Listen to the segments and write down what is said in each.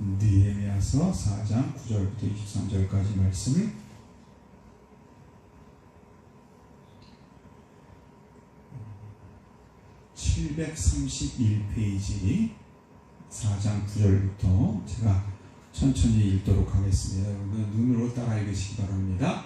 느헤미야서 4장 9절부터 23절까지 말씀. (731페이지) 4장 9절부터 제가 천천히 읽도록 하겠습니다. 여러분 눈으로 따라 읽으시기 바랍니다.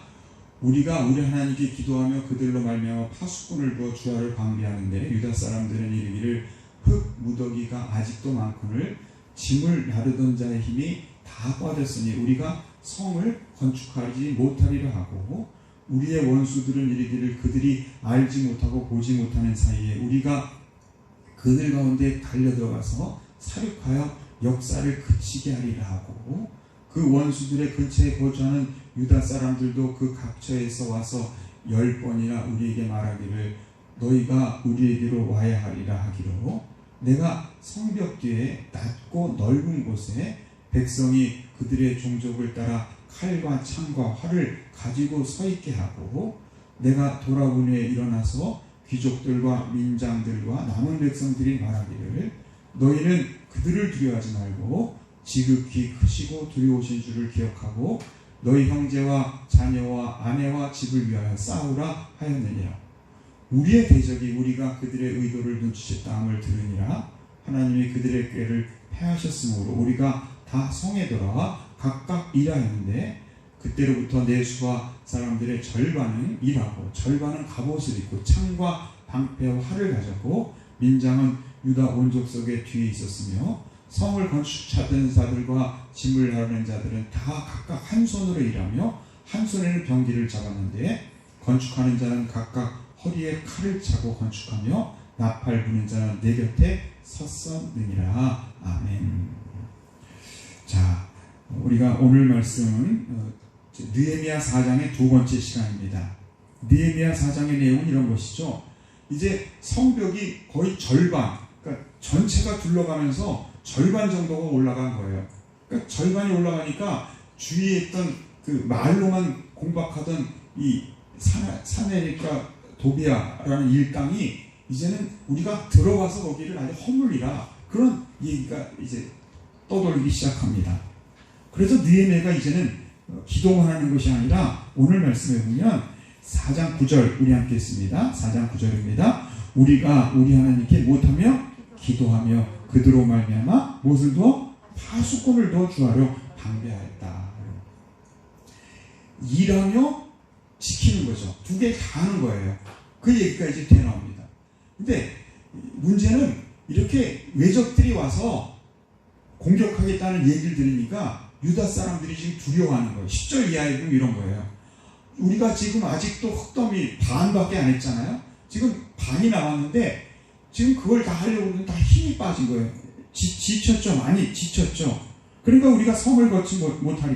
우리가 우리 하나님께 기도하며 그들로 말미암아 파수꾼을 두어 주야를 방비하는데 유다 사람들은 이르기를 흙 무더기가 아직도 많거늘 짐을 나르던 자의 힘이 다 빠졌으니 우리가 성을 건축하지 못하리라 하고, 우리의 원수들은 이르기를 그들이 알지 못하고 보지 못하는 사이에 우리가 그들 가운데 달려들어가서 사륙하여 역사를 그치게 하리라 하고, 그 원수들의 근처에 거주하는 유다 사람들도 그 각처에서 와서 10번이나 우리에게 말하기를 너희가 우리에게로 와야 하리라 하기로, 내가 성벽 뒤에 낮고 넓은 곳에 백성이 그들의 종족을 따라 칼과 창과 활을 가지고 서 있게 하고, 내가 돌아온 후에 일어나서 귀족들과 민장들과 남은 백성들이 말하기를 너희는 그들을 두려워하지 말고 지극히 크시고 두려우신 줄을 기억하고 너희 형제와 자녀와 아내와 집을 위하여 싸우라 하였느니라. 우리의 대적이 우리가 그들의 의도를 눈치챘다 함을 들으니라. 하나님이 그들의 꾀를 패하셨으므로 우리가 다 성에 돌아와 각각 일하였는데, 그때로부터 내수와 사람들의 절반은 일하고 절반은 갑옷을 입고 창과 방패와 활을 가졌고, 민장은 유다 온 족속의 뒤에 있었으며 성을 건축하던 자들과 짐을 나르는 자들은 다 각각 한 손으로 일하며 한 손에는 병기를 잡았는데, 건축하는 자는 각각 허리에 칼을 차고 건축하며 나팔 부는 자는 내 곁에 섰었느니라. 아멘. 자, 우리가 오늘 말씀은 느헤미야 4장의 두 번째 시간입니다. 느헤미야 4장의 내용은 이런 것이죠. 이제 성벽이 거의 절반, 그러니까 전체가 둘러가면서 절반 정도가 올라간 거예요. 그러니까 절반이 올라가니까 주위에 있던 그 말로만 공박하던 이 사내니까 도비아라는 일당이 이제는 우리가 들어가서 거기를 아주 허물리라, 그런 얘기가 이제 떠돌기 시작합니다. 그래서 느헤미야가 이제는 기도만 하는 것이 아니라 오늘 말씀에 보면 4장 9절 우리 함께 했습니다. 4장 9절입니다. 우리가 우리 하나님께 못하며 기도하며 그들로 말미암아 무엇을 두어? 파수꾼을 두어 주하려 방배하였다. 일하며 지키는 거죠. 두 개 다 하는 거예요. 그 얘기가 이제 뒤에 나옵니다. 근데 문제는 이렇게 외적들이 와서 공격하겠다는 얘기를 들으니까 유다 사람들이 지금 두려워하는 거예요. 10절 이하에 보면 이런 거예요. 우리가 지금 아직도 흙더미 반밖에 안 했잖아요. 지금 반이 남았는데 지금 그걸 다 하려고 하면 다 힘이 빠진 거예요. 지쳤죠. 많이 지쳤죠. 그러니까 우리가 성을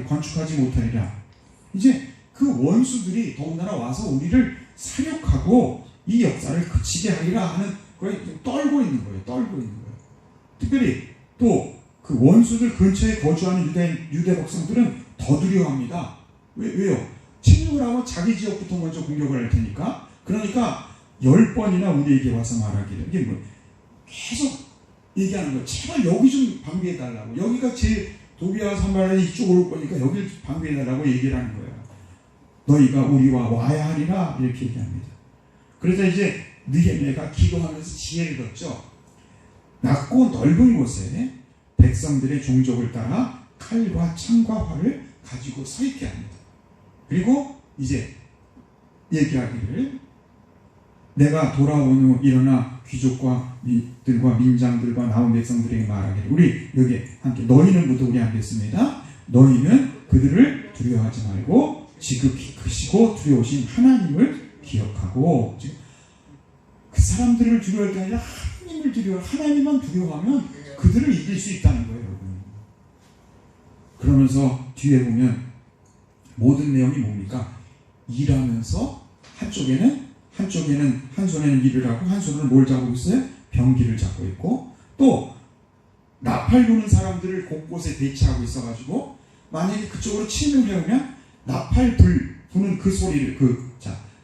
건축하지 못하리라. 이제 그 원수들이 더군다나 와서 우리를 사륙하고 이 역사를 그치게 하리라 하는 거에 떨고 있는 거예요. 떨고 있는 거예요. 특별히 또 그 원수들 근처에 거주하는 유대 백성들은 더 두려워합니다. 왜요? 침묵을 하면 자기 지역부터 먼저 공격을 할 테니까. 그러니까 10번이나 우리에게 와서 말하기를, 이게 뭐 계속 얘기하는 거예요. 제발 여기 좀 방비해달라고. 여기가 제일 도비아와 산발란이 이쪽으로 올 거니까 여기를 방비해달라고 얘기를 하는 거예요. 너희가 우리와 와야 하리라, 이렇게 얘기합니다. 그래서 이제 느헤미야가 기도하면서 지혜를 얻죠. 낮고 넓은 곳에 백성들의 종족을 따라 칼과 창과 활을 가지고 서 있게 합니다. 그리고 이제 얘기하기를 내가 돌아온 후 일어나 귀족과 들과 민장들과 남은 백성들에게 말하기를, 우리 여기 함께 너희는부터 우리 함께 했습니다. 너희는 그들을 두려워하지 말고 지극히 크시고 두려우신 하나님을 기억하고, 그 사람들을 두려워할 게 아니라 하나님을 두려워, 하나님만 두려워하면 그들을 이길 수 있다는 거예요, 여러분. 그러면서 뒤에 보면 모든 내용이 뭡니까? 일하면서 한쪽에는 한 손에는 일을 하고 한 손으로 뭘 잡고 있어요? 병기를 잡고 있고, 또 나팔 부는 사람들을 곳곳에 배치하고 있어가지고 만약에 그쪽으로 침입을 해오면 나팔 부는 그 소리를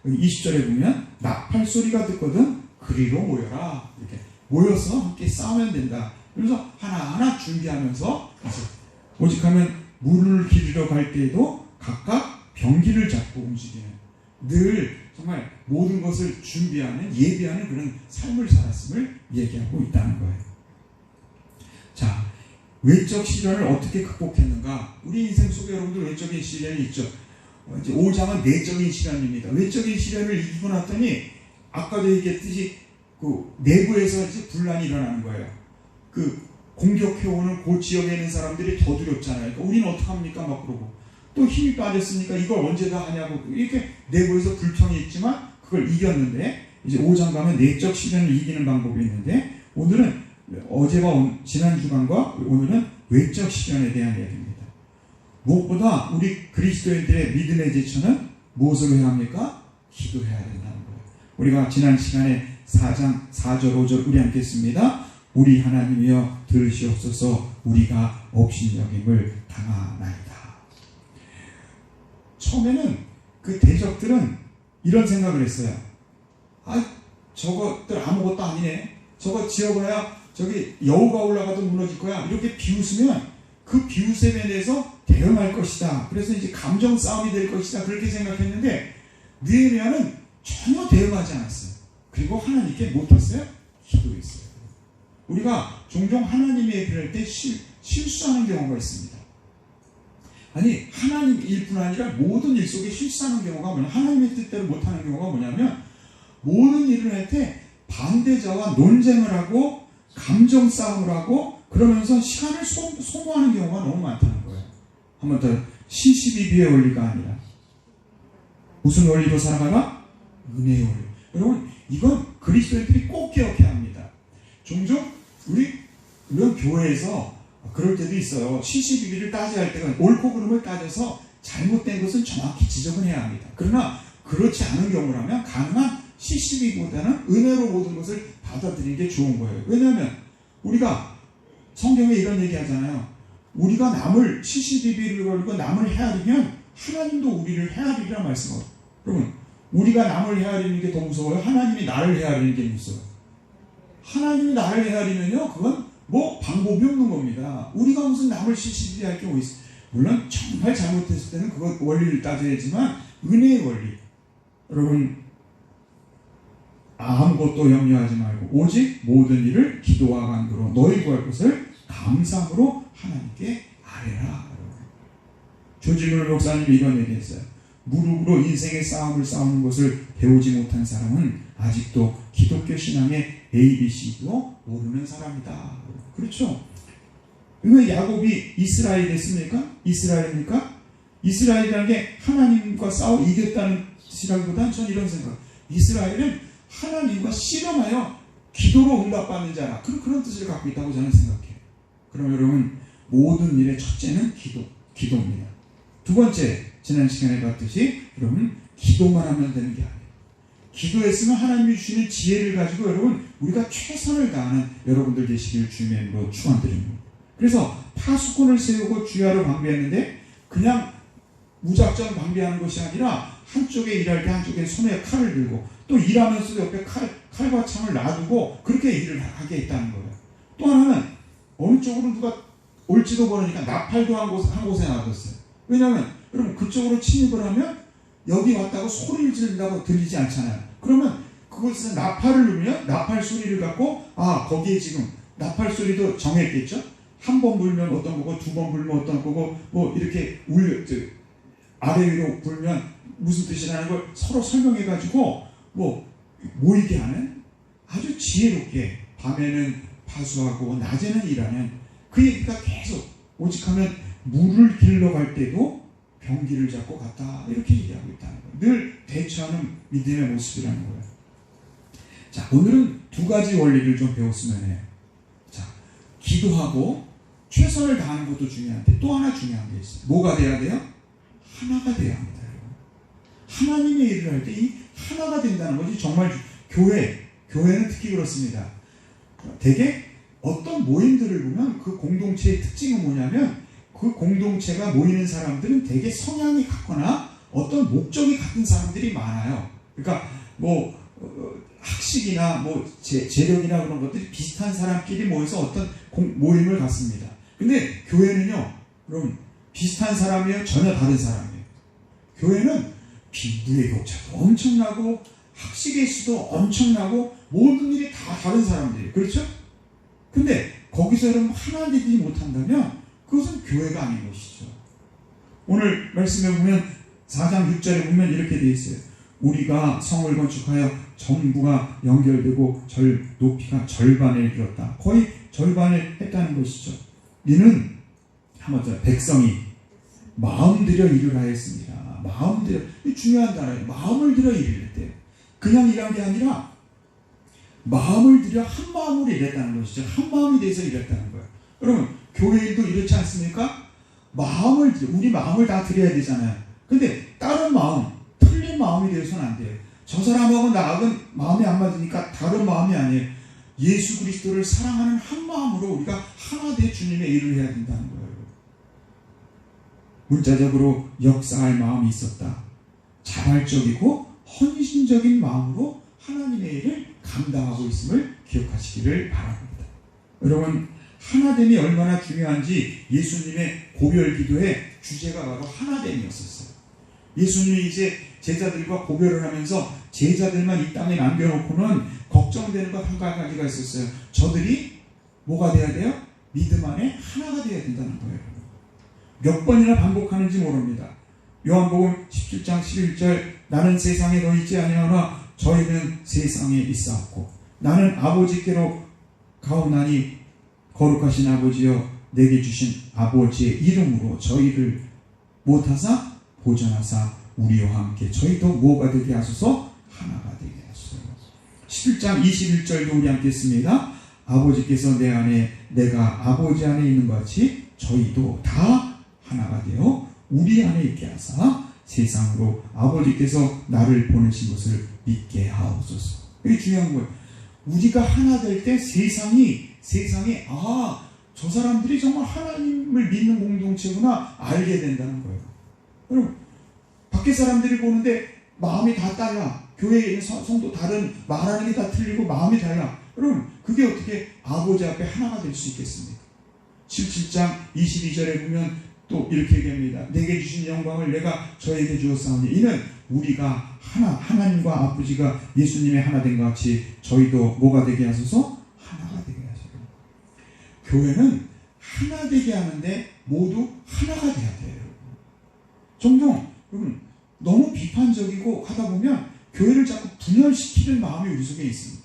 20절에 보면 나팔 소리가 듣거든 그리로 모여라, 이렇게 모여서 함께 싸우면 된다. 그래서 하나하나 준비하면서 이제 오직하면 물을 기르러 갈 때에도 각각 병기를 잡고 움직이는, 늘 정말 모든 것을 준비하는, 예비하는 그런 삶을 살았음을 얘기하고 있다는 거예요. 자, 외적 시련을 어떻게 극복했는가? 우리 인생 속에 여러분들 외적인 시련이 있죠. 이제 5장은 내적인 시련입니다. 외적인 시련을 이기고 났더니 아까도 얘기했듯이 그 내부에서 이제 분란이 일어나는 거예요. 그 공격해오는 그 지역에 있는 사람들이 더 두렵잖아요. 그러니까 우리는 어떡합니까? 막 그러고. 또 힘이 빠졌으니까 이걸 언제 다 하냐고. 이렇게 내부에서 불평이 있지만 그걸 이겼는데, 이제 5장 가면 내적 시련을 이기는 방법이 있는데, 오늘은 어제와 지난 주간과 오늘은 외적 시련에 대한 이야기입니다. 무엇보다 우리 그리스도인들의 믿음의 지처는 무엇을 해야 합니까? 기도해야 된다는 거예요. 우리가 지난 시간에 4장 4절 5절 우리 함께 했습니다. 우리 하나님이여 들으시옵소서, 우리가 업신여김을 당하나이다. 처음에는 그 대적들은 이런 생각을 했어요. 아, 저것들 아무것도 아니네. 저거 지어봐야 저기 여우가 올라가도 무너질 거야. 이렇게 비웃으면 그 비웃음에 대해서 대응할 것이다. 그래서 이제 감정 싸움이 될 것이다. 그렇게 생각했는데 느헤미야는 전혀 대응하지 않았어요. 그리고 하나님께 못했어요? 기도했어요. 우리가 종종 하나님의 얘기를 할 때 실수하는 경우가 있습니다. 아니, 하나님 일뿐 아니라 모든 일 속에 실수하는 경우가 뭐냐, 하나님의 뜻대로 못하는 경우가 뭐냐면, 모든 일을 할 때 반대자와 논쟁을 하고 감정 싸움을 하고 그러면서 시간을 소모하는 경우가 너무 많다는 거예요. 한 번 더, 시시비비의 원리가 아니라 무슨 원리로 살아가나? 은혜의 원리. 여러분, 이건 그리스도인들이 꼭 기억해야 합니다. 종종 우리 교회에서 그럴 때도 있어요. 시시비비를 따져야 할 때가, 옳고 그름을 따져서 잘못된 것은 정확히 지적은 해야 합니다. 그러나 그렇지 않은 경우라면 가능한 시시비보다는 은혜로 모든 것을 받아들이는 게 좋은 거예요. 왜냐하면 우리가 성경에 이런 얘기 하잖아요. 우리가 남을 시시비비를 걸고 남을 헤아리면 하나님도 우리를 헤아리리라 말씀하고. 여러분, 우리가 남을 헤아리는 게 더 무서워요? 하나님이 나를 헤아리는 게 무서워요? 하나님이 나를 헤아리면요, 그건 뭐 방법이 없는 겁니다. 우리가 무슨 남을 시시비비할 게 뭐 있어요? 물론 정말 잘못했을 때는 그것 원리를 따져야지만 은혜의 원리. 여러분, 아무것도 염려하지 말고 오직 모든 일을 기도와 간구로 너희 구할 것을 감사함으로 하나님께 아뢰라. 조지물 목사님이 이런 얘기했어요. 무릎으로 인생의 싸움을 싸우는 것을 배우지 못한 사람은 아직도 기독교 신앙의 ABC도 모르는 사람이다. 그렇죠? 왜 야곱이 이스라엘이 됐습니까? 이스라엘입니까? 이스라엘이라는 게 하나님과 싸워 이겼다는 뜻이라기보다는 전 이런 생각. 이스라엘은 하나님과 씨름하여 기도로 응답받는 자라. 그런 뜻을 갖고 있다고 저는 생각해요. 그럼 여러분, 모든 일의 첫째는 기도입니다. 두 번째, 지난 시간에 봤듯이 여러분, 기도만 하면 되는 게 아니에요. 기도했으면 하나님이 주시는 지혜를 가지고 여러분, 우리가 최선을 다하는 여러분들 되시길 주님의 이름으로 축원드립니다. 그래서 파수꾼을 세우고 주야로 방비했는데 그냥 무작정 방비하는 것이 아니라 한쪽에 일할 때 한쪽에 손에 칼을 들고 또 일하면서도 옆에 칼과 창을 놔두고 그렇게 일을 하게 했다는 거예요. 또 하나는 어느 쪽으로 누가 올지도 모르니까 나팔도 한 곳에 놔뒀어요. 왜냐하면 여러분, 그쪽으로 침입을 하면 여기 왔다고 소리를 지른다고 들리지 않잖아요. 그러면 그곳에서 나팔을 누르면 나팔 소리를 갖고 거기에 지금 나팔 소리도 정했겠죠. 한 번 불면 어떤 거고 두 번 불면 어떤 거고 뭐 이렇게 아래 위로 불면 무슨 뜻이라는 걸 서로 설명해가지고 뭐 모이게 하는 아주 지혜롭게 밤에는 파수하고 낮에는 일하는 그 얘기가 계속 오직하면 물을 길러 갈 때도 병기를 잡고 갔다 이렇게 얘기하고 있다는 거예요. 늘 대처하는 믿음의 모습이라는 거예요. 자, 오늘은 두 가지 원리를 좀 배웠으면 해요. 자, 기도하고 최선을 다하는 것도 중요한데 또 하나 중요한 게 있어요. 뭐가 돼야 돼요? 하나가 돼야 합니다. 하나님의 일을 할 때 이 하나가 된다는 것이 정말 교회는 특히 그렇습니다. 대개 어떤 모임들을 보면 그 공동체의 특징은 뭐냐면 그 공동체가 모이는 사람들은 대개 성향이 같거나 어떤 목적이 같은 사람들이 많아요. 그러니까 뭐 학식이나 뭐 재력이나 그런 것들이 비슷한 사람끼리 모여서 어떤 모임을 갖습니다. 근데 교회는요, 그럼 비슷한 사람이에요? 전혀 다른 사람이에요? 교회는 빈부의 격차도 엄청나고 학식의 수도 엄청나고 모든 일이 다 다른 사람들이에요. 그렇죠? 근데 거기서 여러분 하나 되지 못한다면 그것은 교회가 아닌 것이죠. 오늘 말씀에 보면 4장 6절에 보면 이렇게 되어 있어요. 우리가 성을 건축하여 전부가 연결되고 높이가 절반에 이르렀다. 거의 절반을 했다는 것이죠. 이는 한번 백성이 마음 들여 일을 하였습니다. 마음 들여, 중요한 단어예요. 마음을 들여 일을 했대요. 그냥 일한 게 아니라 마음을 들여 한 마음으로 일했다는 것이죠. 한 마음이 돼서 일했다는 거예요. 여러분 교회 일도 이렇지 않습니까? 마음을 들여, 우리 마음을 다 드려야 되잖아요. 근데 다른 마음, 틀린 마음이 되어서는 안 돼요. 저 사람하고 나하고는 마음이 안 맞으니까 다른 마음이 아니에요. 예수 그리스도를 사랑하는 한 마음으로 우리가 하나 돼 주님의 일을 해야 된다는 거예요. 문자적으로 역사할 마음이 있었다. 자발적이고 헌신적인 마음으로 하나님의 일을 감당하고 있음을 기억하시기를 바랍니다. 여러분 하나됨이 얼마나 중요한지 예수님의 고별 기도의 주제가 바로 하나됨이었었어요. 예수님이 이제 제자들과 고별을 하면서 제자들만 이 땅에 남겨놓고는 걱정되는 것 한 가지가 있었어요. 저들이 뭐가 돼야 돼요? 믿음 안에 하나가 돼야 된다는 거예요. 몇 번이나 반복하는지 모릅니다. 요한복음 17장 11절 나는 세상에 너 있지 아니하나 저희는 세상에 있사옵고 나는 아버지께로 가오나니 거룩하신 아버지여 내게 주신 아버지의 이름으로 저희를 못하사 보존하사 우리와 함께 저희도 뭐가 되게 하소서 하나가 되게 하소서. 11장 21절도 우리 함께 했습니다. 아버지께서 내 안에 내가 아버지 안에 있는 것 같이 저희도 다 하나가 되어 우리 안에 있게 하사 세상으로 아버지께서 나를 보내신 것을 믿게 하옵소서. 이게 중요한 거예요. 우리가 하나 될 때 세상이 저 사람들이 정말 하나님을 믿는 공동체구나 알게 된다는 거예요. 여러분 밖에 사람들이 보는데 마음이 다 달라. 교회에 있는 성도 다른 말하는 게 다 틀리고 마음이 달라. 여러분 그게 어떻게 아버지 앞에 하나가 될 수 있겠습니까? 17장 22절에 보면 또 이렇게 얘기합니다. 내게 주신 영광을 내가 저에게 주었사오니 이는 우리가 하나님과 아버지가 예수님의 하나 된 것 같이 저희도 뭐가 되게 하소서? 하나가 되게 하소서. 교회는 하나 되게 하는데 모두 하나가 돼야 돼요. 종종 너무 비판적이고 하다 보면 교회를 자꾸 분열시키는 마음이 우리 속에 있습니다.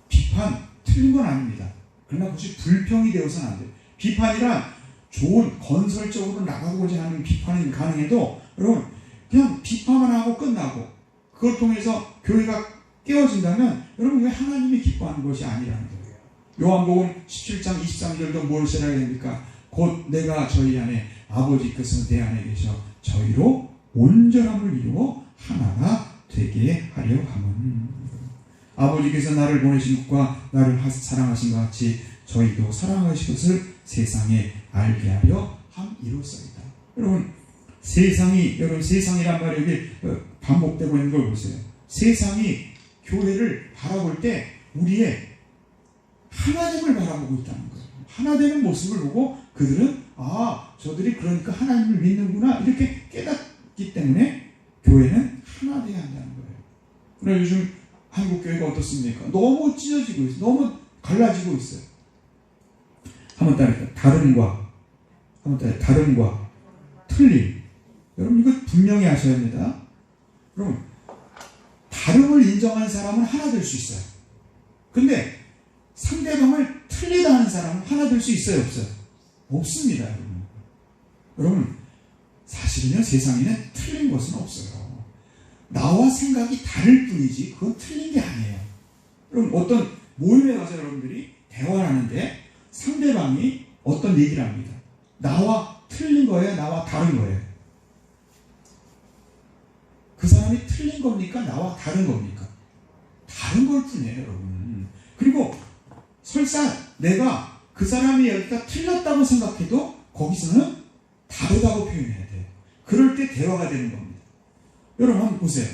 비판 틀린 건 아닙니다. 그러나 그것이 불평이 되어서는 안 돼요. 비판이란 좋은 건설적으로 나가고자 하는 비판이 가능해도 여러분 그냥 비판만 하고 끝나고 그걸 통해서 교회가 깨어진다면 여러분 왜 하나님이 기뻐하는 것이 아니라는 거예요. 요한복음 17장 23절도 뭘 써야 됩니까? 곧 내가 저희 안에 아버지께서 내 안에 계셔 저희로 온전함을 이루어 하나가 되게 하려 함은 아버지께서 나를 보내신 것과 나를 사랑하신 것 같이 저희도 사랑하신 것을 세상에 알게 하려 함이로써이다. 여러분 세상이란 말이 여기 반복되고 있는 걸 보세요. 세상이 교회를 바라볼 때 우리의 하나됨을 바라보고 있다는 거예요. 하나되는 모습을 보고 그들은 저들이 그러니까 하나님을 믿는구나 이렇게 깨닫기 때문에 교회는 하나 돼야 한다는 거예요. 그러나 요즘 한국 교회가 어떻습니까? 너무 찢어지고 있어요. 너무 갈라지고 있어요. 한번 따라해요. 다름과 틀림. 여러분 이거 분명히 하셔야 합니다. 여러분 다름을 인정하는 사람은 하나 될 수 있어요. 근데 상대방을 틀리다 하는 사람은 하나 될 수 있어요? 없어요? 없습니다. 여러분 사실은요 세상에는 틀린 것은 없어요. 나와 생각이 다를 뿐이지 그건 틀린 게 아니에요. 여러분 어떤 모임에 가서 여러분들이 대화를 하는데 상대방이 어떤 얘기를 합니다. 나와 틀린 거예요? 나와 다른 거예요? 그 사람이 틀린 겁니까? 나와 다른 겁니까? 다른 걸 뿐이에요, 여러분. 그리고 설사 내가 그 사람이 여기가 틀렸다고 생각해도 거기서는 다르다고 표현해야 돼요. 그럴 때 대화가 되는 겁니다. 여러분 한번 보세요.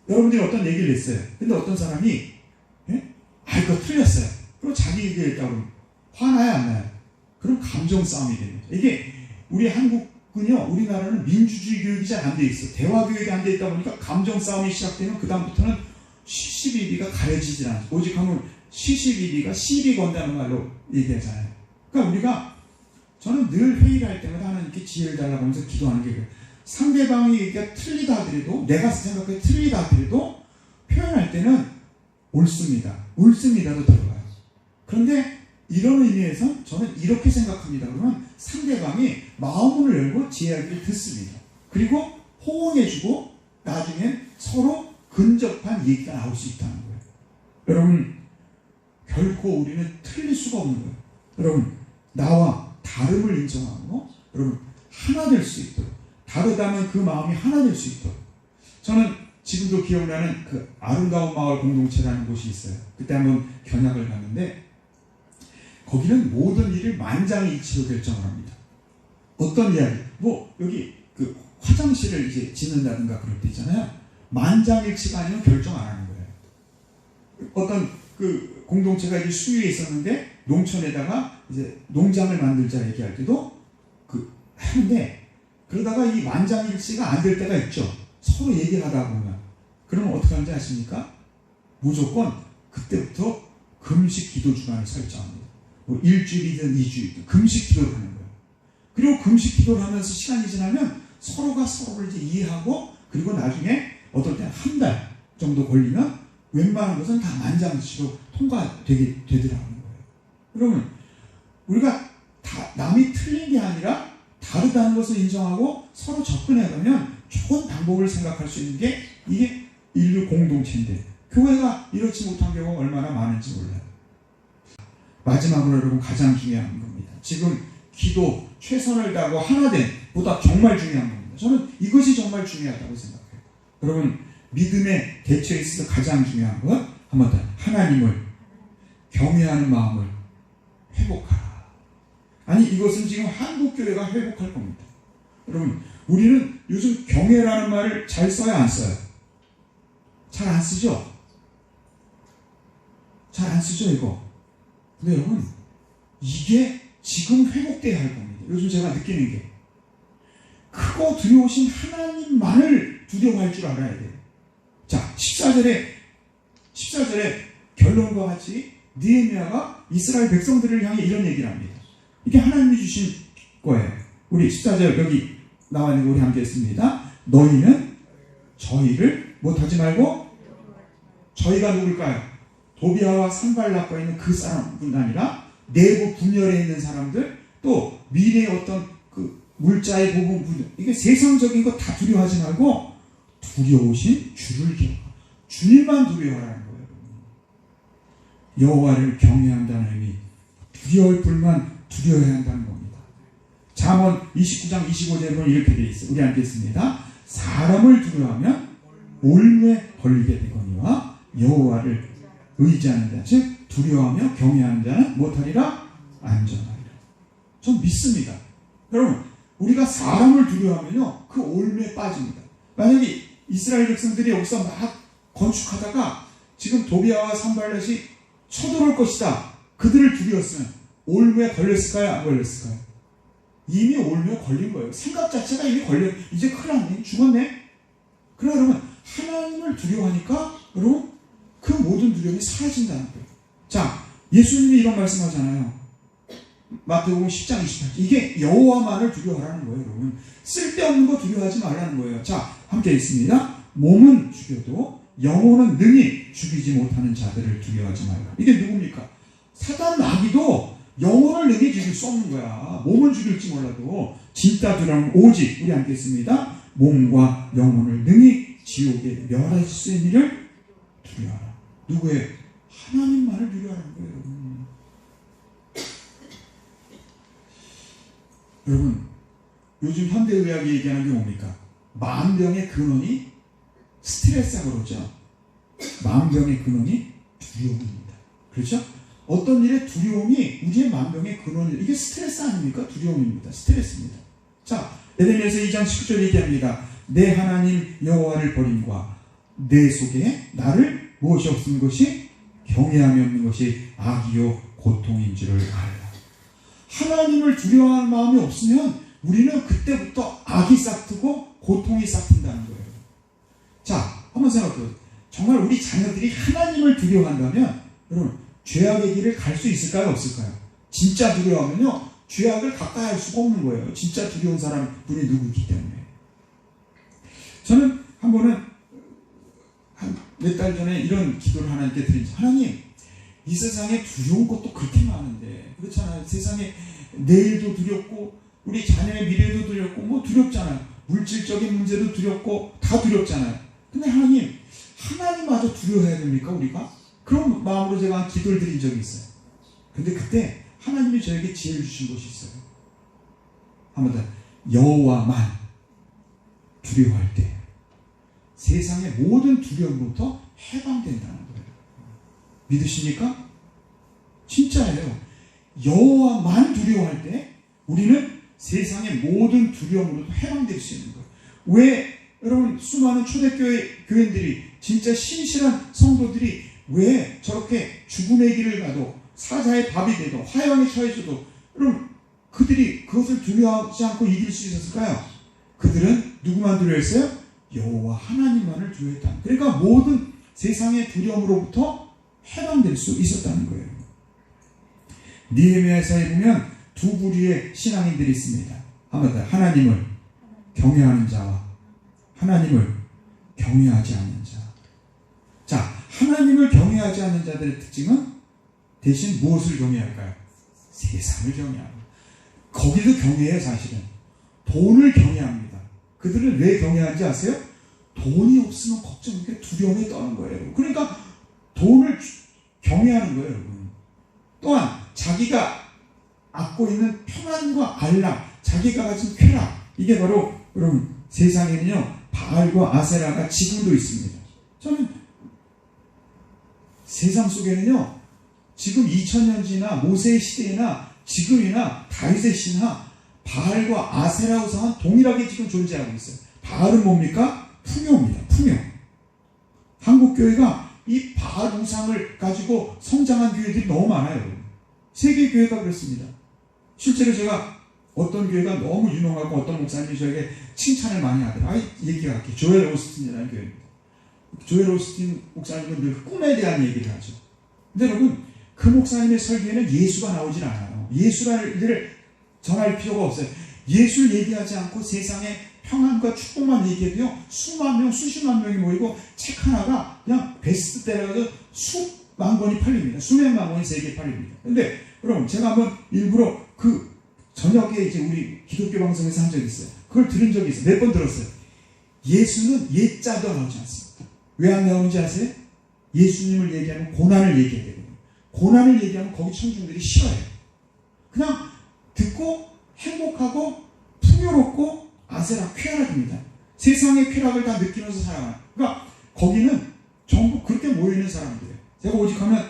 여러분들이 어떤 얘기를 했어요. 근데 어떤 사람이 이거 틀렸어요. 그리고 자기 얘기를 했다고 화나요 안 나요? 그럼 감정 싸움이 됩니다. 이게 우리 한국은요, 우리나라는 민주주의 교육이 잘 안 돼 있어. 대화 교육이 안 돼 있다 보니까 감정 싸움이 시작되면 그 다음부터는 시시비비가 가려지질 않아. 오직 하면 시시비비가 시비 건다는 말로 얘기하잖아요. 그러니까 우리가, 저는 늘 회의를 할 때마다 하나님께 지혜를 달라고 하면서 기도하는 게 그래요. 상대방이 얘기가 틀리다 하더라도, 내가 생각해 틀리다 하더라도 표현할 때는 옳습니다. 옳습니다도 들어가요. 그런데 이런 의미에서 저는 이렇게 생각합니다. 그러면 상대방이 마음을 열고 제 이야기를 듣습니다. 그리고 호응해주고 나중에 서로 근접한 얘기가 나올 수 있다는 거예요. 여러분, 결코 우리는 틀릴 수가 없는 거예요. 여러분, 나와 다름을 인정하고 여러분 하나 될 수 있도록, 다르다면 그 마음이 하나 될 수 있도록. 저는 지금도 기억나는 그 아름다운 마을 공동체라는 곳이 있어요. 그때 한번 견학을 갔는데 거기는 모든 일을 만장일치로 결정을 합니다. 어떤 이야기, 뭐 여기 그 화장실을 이제 짓는다든가 그럴 때 있잖아요. 만장일치가 아니면 결정 안 하는 거예요. 어떤 그 공동체가 이제 수유에 있었는데 농촌에다가 이제 농장을 만들자 얘기할 때도 그 하는데, 그러다가 이 만장일치가 안 될 때가 있죠. 서로 얘기하다 보면. 그러면 어떻게 하는지 아십니까? 무조건 그때부터 금식 기도 주간을 설정합니다. 뭐 일주일이든 2주일이든 금식 기도를 하는 거예요. 그리고 금식 기도를 하면서 시간이 지나면 서로가 서로를 이제 이해하고, 그리고 나중에 어떨 때는 한 달 정도 걸리면 웬만한 것은 다 만장일치로 통과되더라는 거예요. 그러면 우리가 남이 틀린 게 아니라 다르다는 것을 인정하고 서로 접근해가면 좋은 방법을 생각할 수 있는 게 이게 인류 공동체인데, 교회가 이렇지 못한 경우가 얼마나 많은지 몰라요. 마지막으로 여러분, 가장 중요한 겁니다. 지금 기도 최선을 다하고 하나된 보다 정말 중요한 겁니다. 저는 이것이 정말 중요하다고 생각해요. 여러분, 믿음의 대처에 있어서 가장 중요한 건 한 번 더, 하나님을 경외하는 마음을 회복하라. 아니, 이것은 지금 한국교회가 회복할 겁니다. 여러분, 우리는 요즘 경외라는 말을 잘 써요, 안 써요? 잘 안 쓰죠? 잘 안 쓰죠, 이거? 근데 여러분, 이게 지금 회복돼야 할 겁니다. 요즘 제가 느끼는 게, 크고 두려우신 하나님만을 두려워할 줄 알아야 돼요. 자, 14절에 결론과 같이 느헤미야가 이스라엘 백성들을 향해 이런 얘기를 합니다. 이게 하나님이 주신 거예요. 우리 14절 여기 나와 있는 거 우리 함께 했습니다. 너희는 저희를 못하지 말고, 저희가 누굴까요? 도비아와 산발락과 있는 그 사람뿐 아니라 내부 분열에 있는 사람들, 또 미래의 어떤 그 물자의 부분 분열, 이게 세상적인 거 다 두려워하지 말고 두려우신 주를 기억하라. 주님만 두려워하라는 거예요. 여호와를 경외한다는 의미, 두려울 뿐만 두려워야 한다는 겁니다. 잠언 29장 25절에 보면 이렇게 되어 있어요. 우리 함께 있습니다. 사람을 두려워하면 올무에 걸리게 되거니와 여호와를 의지하는 자, 즉 두려워하며 경외하는 자는 못하리라 안전하리라. 전 믿습니다. 여러분, 우리가 사람을 두려워하면요, 그 올무에 빠집니다. 만약에 이스라엘 백성들이 여기서 막 건축하다가 지금 도비아와 산발렛이 쳐들어올 것이다, 그들을 두려웠으면 올무에 걸렸을까요? 안 걸렸을까요? 이미 올무에 걸린 거예요. 생각 자체가 이미 이제 큰일 났네, 죽었네. 그러나 여러분, 하나님을 두려워하니까 여러분 그 모든 두려움이 사라진다는 거예요. 자, 예수님이 이런 말씀하잖아요. 마태복음 10장 28절. 이게 여호와만을 두려워하라는 거예요, 여러분. 쓸데없는 거 두려워하지 말라는 거예요. 자, 함께 있습니다. 몸은 죽여도 영혼은 능히 죽이지 못하는 자들을 두려워하지 말라. 이게 누굽니까? 사단 마귀도 영혼을 능히 죽일 수 없는 거야. 몸은 죽일지 몰라도 진짜 두려움은 오직, 우리 함께 있습니다. 몸과 영혼을 능히 지옥에 멸할 수 있는 일을 두려워하라. 누구의? 하나님만을 두려워하는 거예요, 여러분. 여러분, 요즘 현대의학이 얘기하는 게 뭡니까? 만병의 근원이 스트레스라고 그러죠. 만병의 근원이 두려움입니다. 그렇죠? 어떤 일의 두려움이 우리의 만병의 근원이, 이게 스트레스 아닙니까? 두려움입니다. 스트레스입니다. 자, 에레미야서 2장 19절 얘기합니다. 내 하나님 여호와를 버림과 내 속에 나를 무엇이 없는 것이, 경외함이 없는 것이 악이요 고통인 줄을 알라. 하나님을 두려워하는 마음이 없으면 우리는 그때부터 악이 싹트고 고통이 싹튼다는 거예요. 자, 한번 생각해요. 정말 우리 자녀들이 하나님을 두려워한다면 여러분 죄악의 길을 갈 수 있을까요? 없을까요? 진짜 두려워하면요 죄악을 가까이 할 수가 없는 거예요. 진짜 두려운 사람 분이 누구이기 때문에. 저는 한 번은 한 몇 달 전에 이런 기도를 하나님께 드린 적, 하나님 이 세상에 두려운 것도 그렇게 많은데 그렇잖아요. 세상에 내일도 두렵고 우리 자녀의 미래도 두렵고 뭐 두렵잖아요. 물질적인 문제도 두렵고 다 두렵잖아요. 근데 하나님마저 두려워해야 됩니까 우리가? 그런 마음으로 제가 기도를 드린 적이 있어요. 근데 그때 하나님이 저에게 지혜를 주신 것이 있어요. 한번 더, 여호와만 두려워할 때 세상의 모든 두려움부터 해방된다는 거예요. 믿으십니까? 진짜예요. 여호와만 두려워할 때 우리는 세상의 모든 두려움으로도 해방될 수 있는 거예요. 왜 여러분 수많은 초대교회 교인들이 진짜 신실한 성도들이 왜 저렇게 죽음의 길을 가도 사자의 밥이 돼도 화형에 처해져도 여러분 그들이 그것을 두려워하지 않고 이길 수 있었을까요? 그들은 누구만 두려워했어요? 여호와 하나님만을 두려워했다. 그러니까 모든 세상의 두려움으로부터 해방될 수 있었다는 거예요. 느헤미야서에 보면 두 부류의 신앙인들이 있습니다. 한번 더, 하나님을 경외하는 자와 하나님을 경외하지 않는 자. 자, 하나님을 경외하지 않는 자들의 특징은 대신 무엇을 경외할까요? 세상을 경외하고. 거기도 경외해요. 사실은 돈을 경외합니다. 그들은 왜 경외하는지 아세요? 돈이 없으면 걱정이니까 두려움에 떠는 거예요. 그러니까 돈을 경외하는 거예요. 여러분. 또한 자기가 안고 있는 평안과 안락, 자기가 가진 쾌락, 이게 바로 여러분 세상에는요 바알과 아세라가 지금도 있습니다. 저는 세상 속에는요 지금 2000년 지나 모세의 시대나 지금이나 다윗의 시나 바알과 아세라 우상은 동일하게 지금 존재하고 있어요. 바알은 뭡니까? 풍요입니다. 풍요. 한국교회가 이 바알 우상을 가지고 성장한 교회들이 너무 많아요. 세계 교회가 그렇습니다. 실제로 제가 어떤 교회가 너무 유명하고 어떤 목사님이 저에게 칭찬을 많이 하더라고요. 얘기가 할게요. 조엘 오스틴이라는 교회입니다. 조엘 오스틴 목사님은 늘 꿈에 대한 얘기를 하죠. 근데 여러분 그 목사님의 설교에는 예수가 나오질 않아요. 예수를 전할 필요가 없어요. 예수를 얘기하지 않고 세상의 평안과 축복만 얘기해도요 수만 명, 수십만 명이 모이고 책 하나가 그냥 베스트셀러로 수만 권이 팔립니다. 수백만 권이 세계에 팔립니다. 근데 여러분 제가 한번 일부러 그 저녁에 이제 우리 기독교 방송에서 한 적이 있어요. 그걸 들은 적이 있어요. 몇 번 들었어요. 예수는 예자도 나오지 않습니다. 왜 안 나오는지 아세요? 예수님을 얘기하면 고난을 얘기해야 되거든요. 고난을 얘기하면 거기 청중들이 싫어해요. 그냥 듣고 행복하고 풍요롭고 아세라 쾌락입니다. 세상의 쾌락을 다 느끼면서 살아가는. 그러니까 거기는 전부 그렇게 모여있는 사람들이에요. 제가 오직하면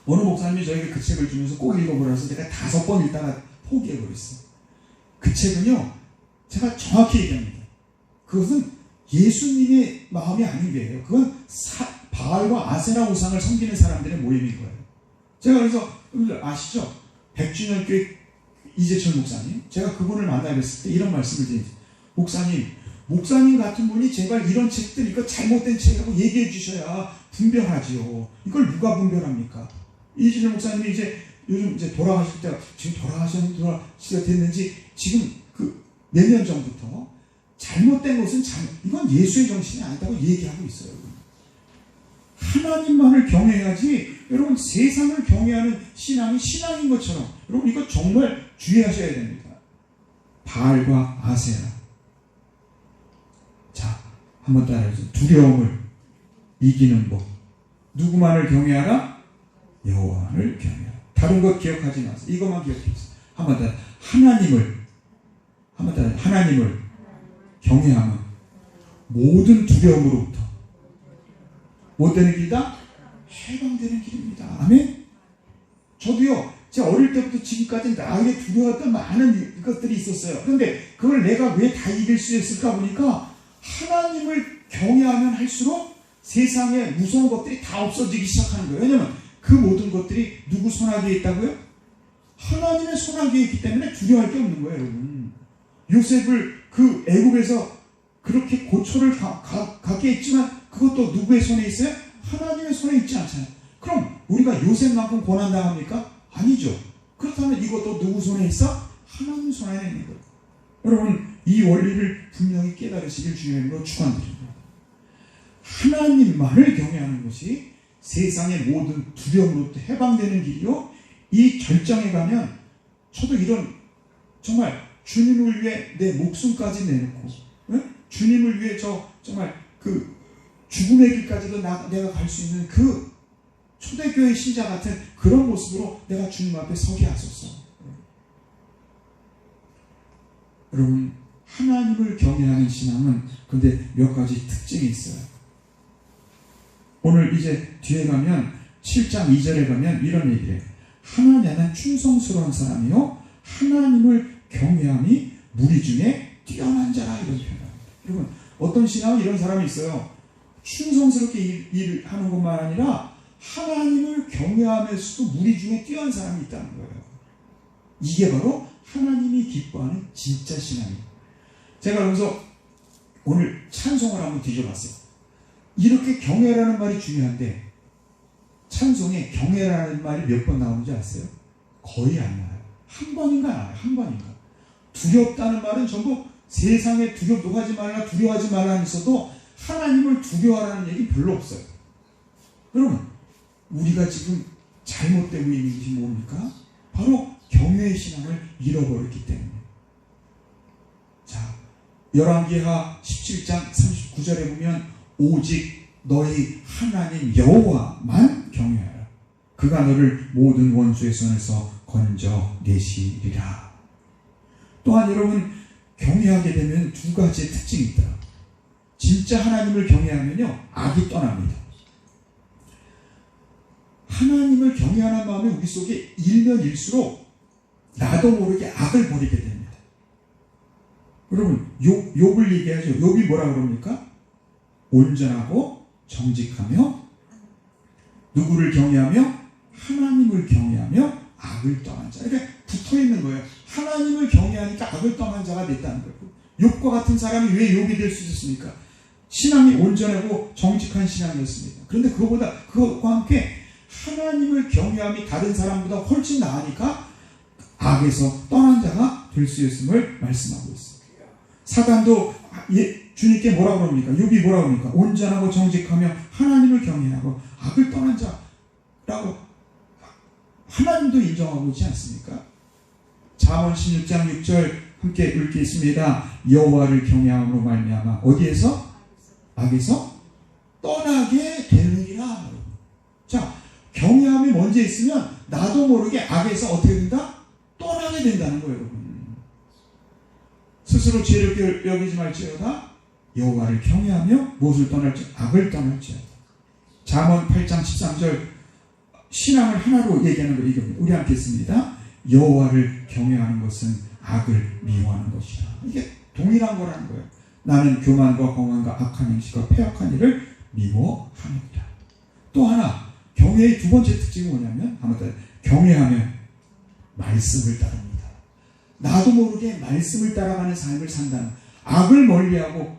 어느 목사님이 저에게 그 책을 주면서 꼭 읽어보라서 제가 5번 읽다가 포기해버렸어요. 그 책은요 제가 정확히 얘기합니다. 그것은 예수님의 마음이 아닌 거예요. 그건 바알과 아세라 우상을 섬기는 사람들의 모임인 거예요. 제가 그래서 아시죠? 100주년 교회 이재철 목사님, 제가 그분을 만나 뵀을 때 이런 말씀을 드립니다. 목사님 같은 분이 제발 이런 책들 이거 잘못된 책이라고 얘기해 주셔야 분별하지요. 이걸 누가 분별합니까? 이재철 목사님이 이제 요즘 이제 돌아가실 때가 지금 돌아가시가 됐는지 지금 그 몇 년 전부터 잘못된 것은 이건 예수의 정신이 아니다고 얘기하고 있어요. 하나님만을 경외해야지 여러분 세상을 경외하는 신앙이 신앙인 것처럼 여러분 이거 정말 주의하셔야 됩니다. 바알과 아세라. 자, 한번 따라해주세요. 두려움을 이기는 법. 누구만을 경외하라? 여호와를 경외하라. 다른 것 기억하지 마세요. 이것만 기억해주세요. 한번 따라 하나님을 경외하면 모든 두려움으로부터 뭐 되는 길이다? 해방되는 길입니다. 아멘? 저도요, 제 어릴 때부터 지금까지 나에게 두려웠던 많은 것들이 있었어요. 그런데 그걸 내가 왜 다 이길 수 있을까 보니까 하나님을 경외하면 할수록 세상에 무서운 것들이 다 없어지기 시작하는 거예요. 왜냐면 그 모든 것들이 누구 손아귀에 있다고요? 하나님의 손아귀에 있기 때문에 두려워할 게 없는 거예요, 여러분. 요셉을 그 애굽에서 그렇게 고초를 갖게 했지만 그것도 누구의 손에 있어요? 하나님의 손에 있지 않잖아요. 그럼 우리가 요셉만큼 고난당합니까? 아니죠. 그렇다면 이것도 누구 손에 있어? 하나님 손에 있는 거예요. 여러분, 이 원리를 분명히 깨달으시길 주님으로 축원드립니다. 하나님만을 경외하는 것이 세상의 모든 두려움으로부터 해방되는 길이요, 이 절정에 가면 저도 이런 정말 주님을 위해 내 목숨까지 내놓고, 주님을 위해 정말 그 죽음의 길까지도 내가 갈 수 있는 그 초대교회 신자 같은 그런 모습으로 내가 주님 앞에 서게 하소서. 여러분, 하나님을 경외하는 신앙은 근데 몇 가지 특징이 있어요. 오늘 이제 뒤에 가면 7장 2절에 가면 이런 얘기를 해요. 하나님은 충성스러운 사람이요 하나님을 경외함이 무리 중에 뛰어난 자라, 이런 표현입니다. 여러분, 어떤 신앙은 이런 사람이 있어요. 충성스럽게 일을 하는 것만 아니라 하나님을 경외하면서도 무리 중에 뛰어난 사람이 있다는 거예요. 이게 바로 하나님이 기뻐하는 진짜 신앙이에요. 제가 그래서 오늘 찬송을 한번 뒤져봤어요. 이렇게 경외라는 말이 중요한데 찬송에 경외라는 말이 몇 번 나오는지 아세요? 거의 안 나와요. 한 번인가 나와요. 한 번인가. 두렵다는 말은 전부 세상에 두렵하지 말라, 두려워하지 말라 했어도 하나님을 두려워하라는 얘기 별로 없어요. 여러분, 우리가 지금 잘못되고 있는 것이 뭡니까? 바로 경외의 신앙을 잃어버렸기 때문에. 자, 열왕기하 17장 39절에 보면 오직 너희 하나님 여호와만 경외하라. 그가 너를 모든 원수의 손에서 건져내시리라. 또한 여러분, 경외하게 되면 두 가지의 특징이 있다. 진짜 하나님을 경외하면요, 악이 떠납니다. 하나님을 경외하는 마음이 우리 속에 일면 일수록 나도 모르게 악을 버리게 됩니다. 여러분, 욥을 얘기하죠. 욥이 뭐라 그럽니까? 온전하고 정직하며 누구를 경외하며? 하나님을 경외하며 악을 떠난 자. 이렇게 붙어있는 거예요. 하나님을 경외하니까 악을 떠난 자가 됐다는 거예요. 욥과 같은 사람이 왜 욥이 될 수 있었습니까? 신앙이 온전하고 정직한 신앙이었습니다. 그런데 그것과 함께 하나님을 경외함이 다른 사람보다 훨씬 나으니까 악에서 떠난 자가 될 수 있음을 말씀하고 있습니다. 사단도 주님께 뭐라고 그럽니까? 욥이 뭐라고 그럽니까? 온전하고 정직하며 하나님을 경외하고 악을 떠난 자라고 하나님도 인정하고 있지 않습니까? 잠언 16장 6절 함께 읽겠습니다. 여호와를 경외함으로 말미암아 어디에서? 악에서 떠나게 되느니라. 자, 경외함이 먼저 있으면 나도 모르게 악에서 어떻게 된다? 떠나게 된다는 거예요, 여러분. 스스로 죄를 여기지 말지어다 여호와를 경외하며 무엇을 떠날지? 악을 떠날지어다. 잠언 8장 13절 신앙을 하나로 얘기하는 거 이겁니다. 우리 함께 읽습니다. 여호와를 경외하는 것은 악을 미워하는 것이다. 이게 동일한 거라는 거예요. 나는 교만과 거만과 악한 행실과 패역한 일을 미워합니다. 또 하나, 경외의 두 번째 특징이 뭐냐면 경외하면 말씀을 따릅니다. 나도 모르게 말씀을 따라가는 삶을 산다는, 악을 멀리하고,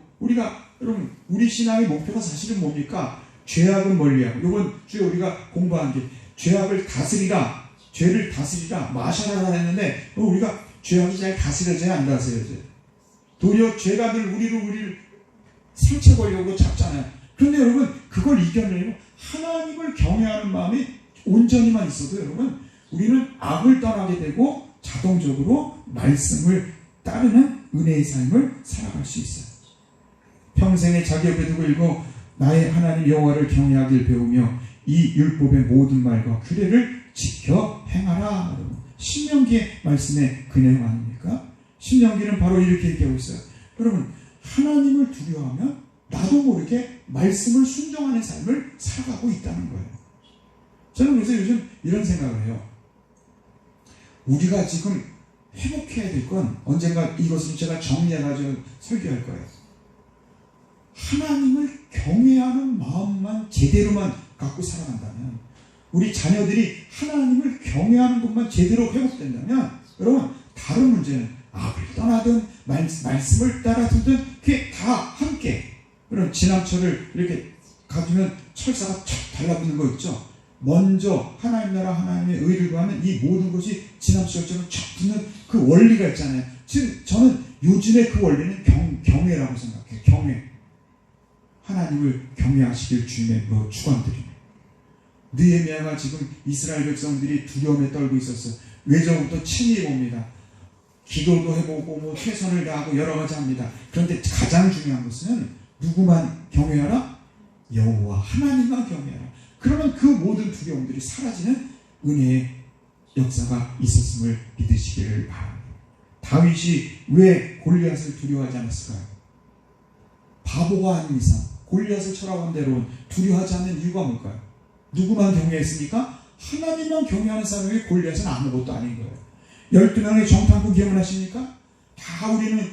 여러분, 우리 신앙의 목표가 사실은 뭡니까? 죄악은 멀리하고, 이번 주에 우리가 공부한 게 죄악을 다스리라, 죄를 다스리라, 마샤라라 했는데 우리가 죄악이 잘 다스려져야 안 다스려져요. 도리어 죄가 늘 우리를 상처 걸려고 잡잖아요. 그런데 여러분, 그걸 이겨내고 하나님을 경외하는 마음이 온전히만 있어도 여러분, 우리는 악을 떠나게 되고 자동적으로 말씀을 따르는 은혜의 삶을 살아갈 수 있어요. 평생에 자기 옆에 두고 읽고 나의 하나님 여호와를 경외하길 배우며 이 율법의 모든 말과 규례를 지켜 행하라. 신명기의 말씀의 그 내용 아닙니까? 신명기는 바로 이렇게 얘기하고 있어요. 여러분, 하나님을 두려워하면 나도 모르게 말씀을 순종하는 삶을 살아가고 있다는 거예요. 저는 그래서 요즘 이런 생각을 해요. 우리가 지금 회복해야 될 건 언젠가 이것을 제가 정리해가지고 설교할 거예요. 하나님을 경외하는 마음만 제대로만 갖고 살아간다면, 우리 자녀들이 하나님을 경외하는 것만 제대로 회복된다면, 여러분, 다른 문제는 악을 떠나든 말씀을 따라서든 그게 다 함께. 그럼 진압철을 이렇게 가지면 철사가 촥 달라붙는 거 있죠. 먼저 하나님 나라 하나님의 의를 구하면 이 모든 것이 진압철처럼 촥 붙는 그 원리가 있잖아요. 지금 저는 요즘에 그 원리는 경외라고 생각해요. 경외. 하나님을 경외하시길 주님의 이름으로 축원드립니다. 느헤미야가 지금 이스라엘 백성들이 두려움에 떨고 있었어요. 외적부터 침입 옵니다. 기도도 해보고 뭐 최선을 다하고 여러 가지 합니다. 그런데 가장 중요한 것은 누구만 경외하라? 여호와 하나님만 경외하라. 그러면 그 모든 두려움들이 사라지는 은혜의 역사가 있었음을 믿으시기를 바랍니다. 다윗이 왜 골리앗을 두려워하지 않았을까요? 바보가 아닌 이상 골리앗을 쳐라온 대로 두려워하지 않는 이유가 뭘까요? 누구만 경외했습니까? 하나님만 경외하는 사람이 골리앗은 아무것도 아닌 거예요. 12명의 정탐꾼 기억나십니까? 다 우리는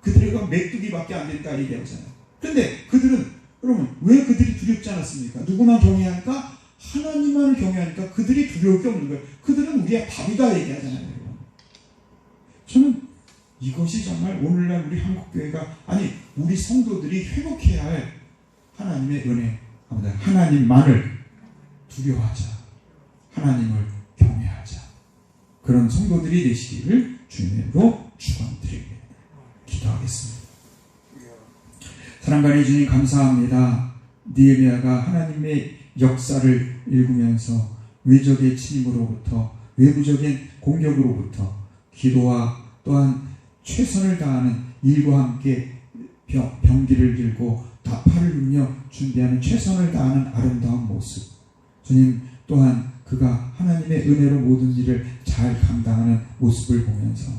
그들과 메뚜기밖에 안 된다 얘기하잖아요. 그런데 그들은 그러면 왜 그들이 두렵지 않았습니까? 누구만 경외하니까? 하나님만을 경외하니까 그들이 두려울 게 없는 거예요. 그들은 우리의 밥이다 얘기하잖아요. 저는 이것이 정말 오늘날 우리 한국교회가 아니 우리 성도들이 회복해야 할 하나님의 은혜, 하나님만을 두려워하자, 하나님을 경외하자, 그런 성도들이 되시기를 주님으로 축원드립니다. 기도하겠습니다. 사랑하는 주님 감사합니다. 느헤미야가 하나님의 역사를 읽으면서 외적의 침입으로부터 외부적인 공격으로부터 기도와 또한 최선을 다하는 일과 함께 병기를 들고 다파를 울며 준비하는 최선을 다하는 아름다운 모습. 주님 또한 그가 하나님의 은혜로 모든 일을 잘 감당하는 모습을 보면서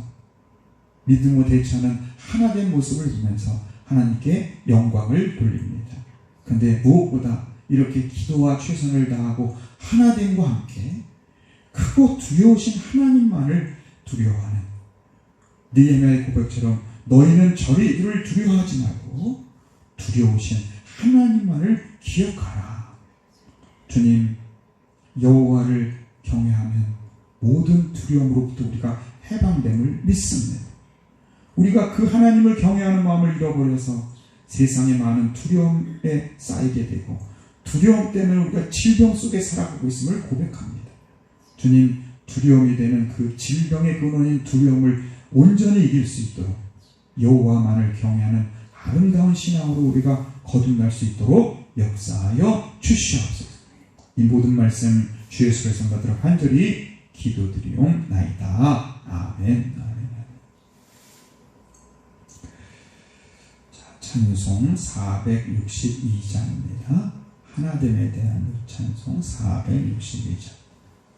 믿음으로 대처하는 하나된 모습을 보면서 하나님께 영광을 돌립니다. 그런데 무엇보다 이렇게 기도와 최선을 다하고 하나됨과 함께 크고 두려우신 하나님만을 두려워하는 느헤미야의 고백처럼 너희는 저리 이를 두려워하지 말고 두려우신 하나님만을 기억하라. 주님, 여호와를 경외하면 모든 두려움으로부터 우리가 해방됨을 믿습니다. 우리가 그 하나님을 경외하는 마음을 잃어버려서 세상에 많은 두려움에 쌓이게 되고 두려움 때문에 우리가 질병 속에 살아가고 있음을 고백합니다. 주님, 두려움이 되는 그 질병의 근원인 두려움을 온전히 이길 수 있도록 여호와만을 경외하는 아름다운 신앙으로 우리가 거듭날 수 있도록 역사하여 주시옵소서. 이 모든 말씀 주 예수의 성도들과 간절히 기도드리옵나이다. 아멘. 자, 찬송 462장입니다. 하나됨에 대한 찬송 462장.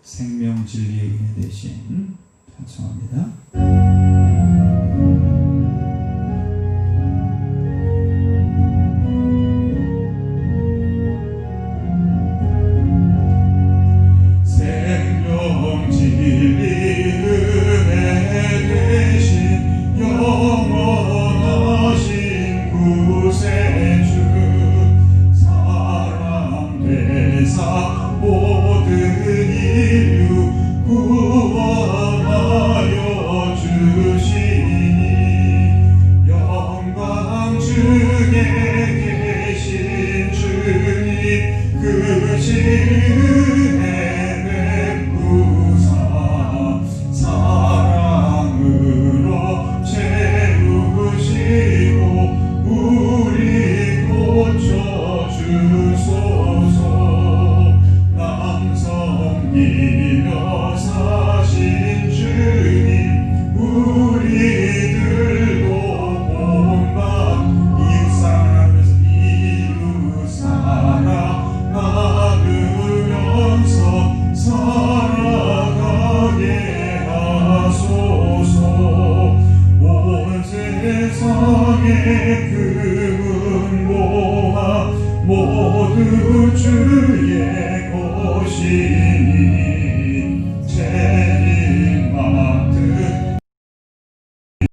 생명 진리의 은혜 대신 찬송합니다. 주소서 남성이